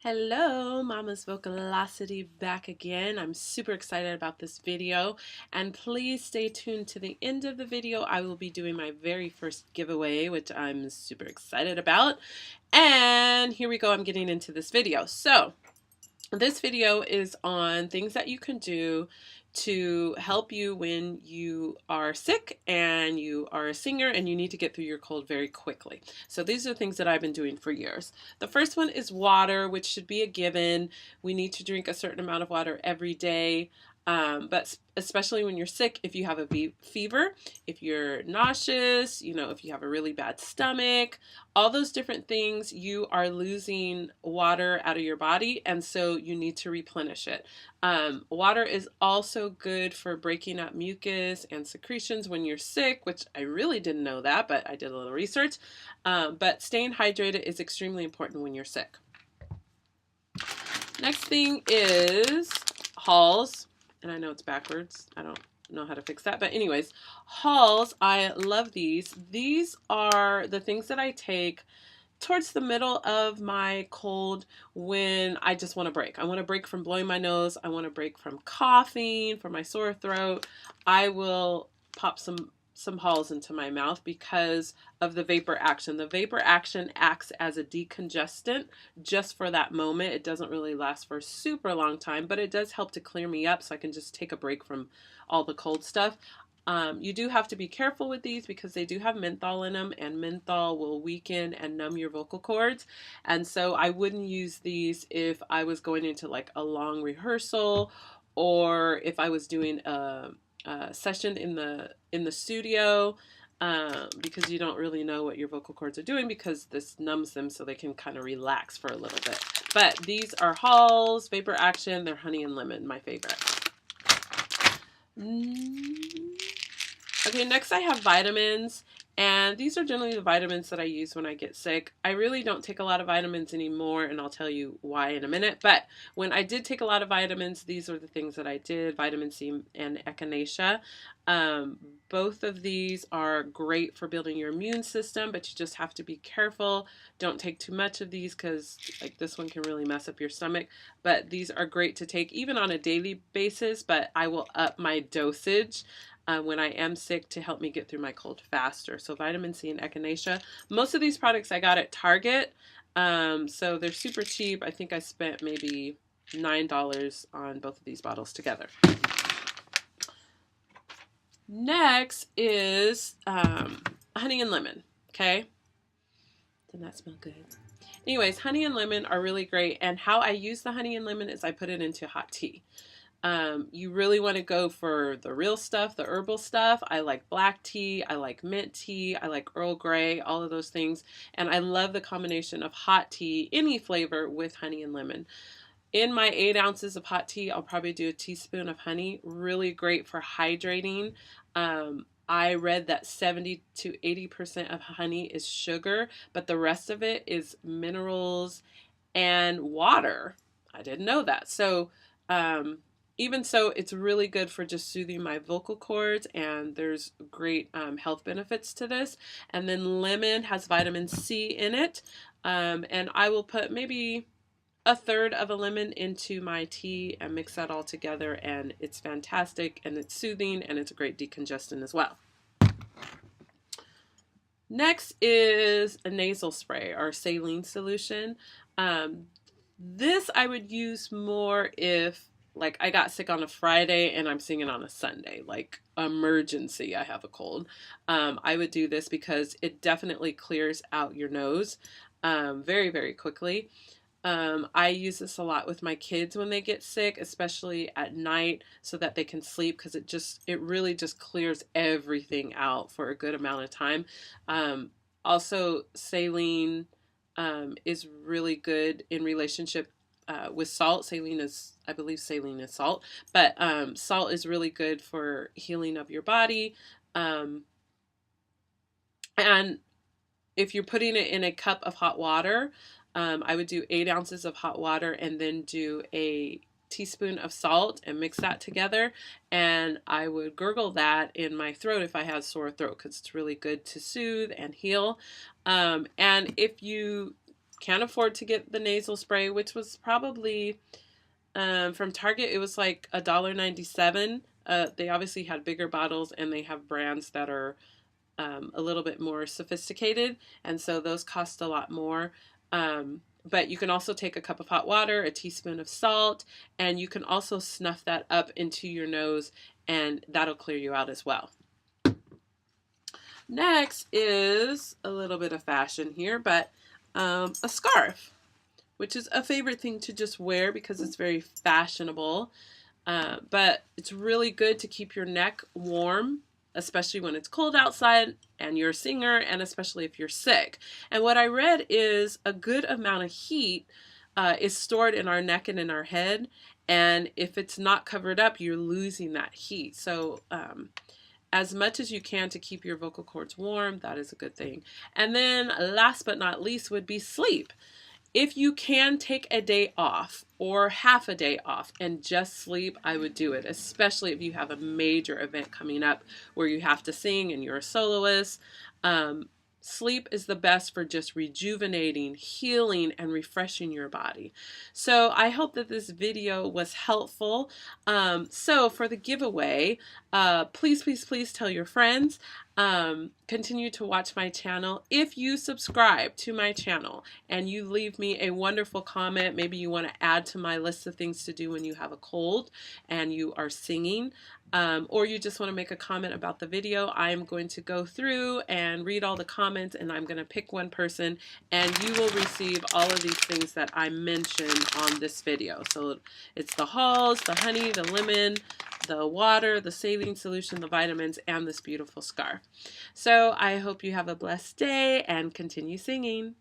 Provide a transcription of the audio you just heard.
Hello, Mama's Vocalocity back again. I'm super excited about this video, and please stay tuned to the end of the video. I will be doing my very first giveaway, which I'm super excited about. And here we go, I'm getting into this video. So this video is on things that you can do to help you when you are sick and you are a singer and you need to get through your cold very quickly. So these are things that I've been doing for years. The first one is water, which should be a given. We need to drink a certain amount of water every day. But especially when you're sick, if you have a fever, if you're nauseous, if you have a really bad stomach, all those different things, you are losing water out of your body, and so you need to replenish it. Water is also good for breaking up mucus and secretions when you're sick, which I really didn't know that, but I did a little research. But staying hydrated is extremely important when you're sick. Next thing is Halls. And I know it's backwards. I don't know how to fix that. But anyways, Halls, I love these. These are the things that I take towards the middle of my cold when I just want to break. I want to break from blowing my nose. I want to break from coughing, from my sore throat. I will pop some Halls into my mouth because of the vapor action. The vapor action acts as a decongestant just for that moment. It doesn't really last for a super long time, but it does help to clear me up so I can just take a break from all the cold stuff. You do have to be careful with these because they do have menthol in them, and menthol will weaken and numb your vocal cords. And so I wouldn't use these if I was going into like a long rehearsal, or if I was doing a session in the studio, because you don't really know what your vocal cords are doing because this numbs them so they can kind of relax for a little bit. But these are Halls, Vapor Action. They're honey and lemon, my favorite. Okay, next I have vitamins, and these are generally the vitamins that I use when I get sick. I really don't take a lot of vitamins anymore, and I'll tell you why in a minute. But when I did take a lot of vitamins, these are the things that I did: vitamin C and echinacea. Both of these are great for building your immune system, but you just have to be careful. Don't take too much of these because like this one can really mess up your stomach. But these are great to take even on a daily basis, but I will up my dosage when I am sick to help me get through my cold faster. So vitamin C and echinacea. Most of these products I got at Target, so they're super cheap. I think I spent maybe $9 on both of these bottles together. Next is honey and lemon. Okay, doesn't that smell good? Anyways, honey and lemon are really great, and how I use the honey and lemon is I put it into hot tea. You really want to go for the real stuff, the herbal stuff. I like black tea, I like mint tea, I like Earl Grey, all of those things. And I love the combination of hot tea, any flavor, with honey and lemon. In my 8 ounces of hot tea, I'll probably do a teaspoon of honey. Really great for hydrating. I read that 70 to 80% of honey is sugar, but the rest of it is minerals and water. I didn't know that. So, even so, it's really good for just soothing my vocal cords, and there's great health benefits to this. And then lemon has vitamin C in it, and I will put maybe a third of a lemon into my tea and mix that all together, and it's fantastic, and it's soothing, and it's a great decongestant as well. Next is a nasal spray or saline solution. This I would use more if like I got sick on a Friday and I'm singing on a Sunday, like emergency, I have a cold. I would do this because it definitely clears out your nose very, very quickly. I use this a lot with my kids when they get sick, especially at night, so that they can sleep, because it really just clears everything out for a good amount of time. Also, saline is really good in relationship with salt. I believe saline is salt, but salt is really good for healing of your body. And if you're putting it in a cup of hot water, I would do 8 ounces of hot water and then do a teaspoon of salt and mix that together. And I would gurgle that in my throat if I had sore throat, because it's really good to soothe and heal. And if you can't afford to get the nasal spray, which was probably from Target, it was like $1.97. They obviously had bigger bottles, and they have brands that are a little bit more sophisticated, and so those cost a lot more. But you can also take a cup of hot water, a teaspoon of salt, and you can also snuff that up into your nose, and that'll clear you out as well. Next is a little bit of fashion here, but a scarf, which is a favorite thing to just wear because it's very fashionable. But it's really good to keep your neck warm, especially when it's cold outside and you're a singer, and especially if you're sick. And what I read is a good amount of heat is stored in our neck and in our head. And if it's not covered up, you're losing that heat. So as much as you can to keep your vocal cords warm, that is a good thing. And then last but not least would be sleep. If you can take a day off or half a day off and just sleep, I would do it, especially if you have a major event coming up where you have to sing and you're a soloist. Sleep is the best for just rejuvenating, healing, and refreshing your body. So I hope that this video was helpful. So for the giveaway, please, please, please tell your friends. Continue to watch my channel. If you subscribe to my channel and you leave me a wonderful comment, maybe you want to add to my list of things to do when you have a cold and you are singing, or you just want to make a comment about the video, I'm going to go through and read all the comments, and I'm going to pick one person, and you will receive all of these things that I mentioned on this video. So it's the Halls, the honey, the lemon, the water, the saline solution, the vitamins, and this beautiful scarf. So I hope you have a blessed day and continue singing.